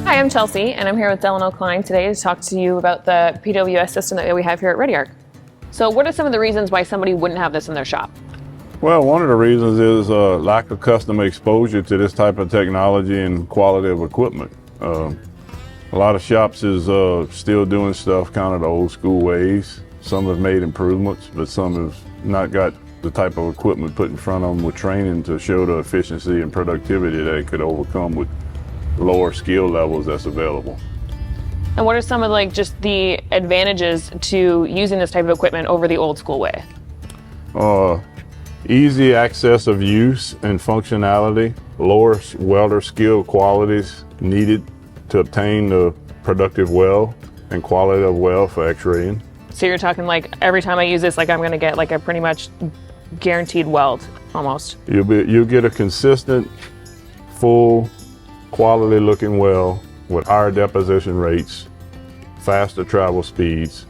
Hi, I'm Chelsea, and I'm here with Delano Cline today to talk to you about the PWS system that we have here at Red-D-Arc. So what are some of the reasons why somebody wouldn't have this in their shop? Well, one of the reasons is lack of customer exposure to this type of technology and quality of equipment. A lot of shops is still doing stuff kind of the old school ways. Some have made improvements, but some have not got the type of equipment put in front of them with training to show the efficiency and productivity that it could overcome with lower skill levels that's available. And what are some of just the advantages to using this type of equipment over the old school way? Easy access of use and functionality, lower welder skill qualities needed to obtain the productive weld and quality of weld for X-raying. So you're talking every time I use this, I'm going to get a pretty much guaranteed weld almost. You'll get a consistent, full, quality looking weld with higher deposition rates, faster travel speeds,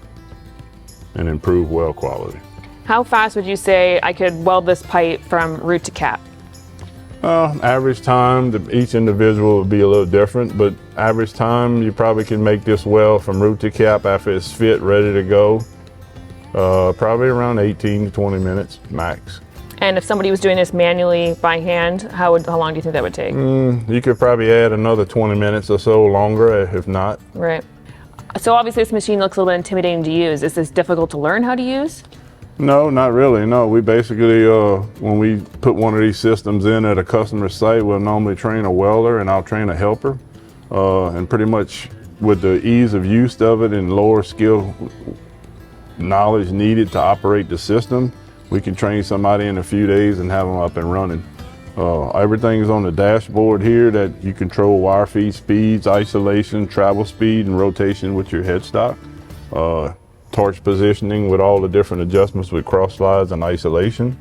and improved weld quality. How fast would you say I could weld this pipe from root to cap? Average time, each individual would be a little different, but average time you probably can make this weld from root to cap after it's fit, ready to go, probably around 18 to 20 minutes max. And if somebody was doing this manually by hand, how long do you think that would take? You could probably add another 20 minutes or so longer, if not. Right. So obviously this machine looks a little bit intimidating to use. Is this difficult to learn how to use? No, not really. No, we basically, when we put one of these systems in at a customer site, we'll normally train a welder and I'll train a helper. And pretty much with the ease of use of it and lower skill knowledge needed to operate the system, we can train somebody in a few days and have them up and running. Everything is on the dashboard here that you control wire feed speeds, isolation, travel speed, and rotation with your headstock. Torch positioning with all the different adjustments with cross slides and isolation.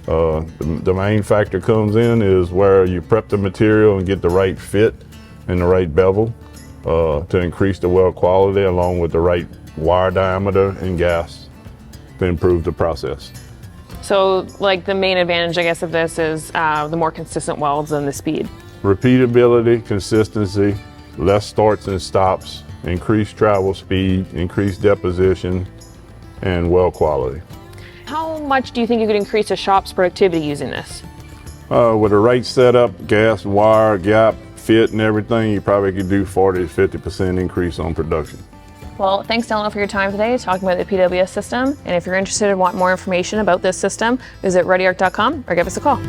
The main factor comes in is where you prep the material and get the right fit and the right bevel to increase the weld quality, along with the right wire diameter and gas to improve the process. So the main advantage, I guess, of this is the more consistent welds and the speed. Repeatability, consistency, less starts and stops, increased travel speed, increased deposition, and weld quality. How much do you think you could increase a shop's productivity using this? With the right setup, gas, wire, gap, fit, and everything, you probably could do 40 to 50% increase on production. Well, thanks, Delano, for your time today talking about the PWS system. And if you're interested and want more information about this system, visit redarc.com or give us a call.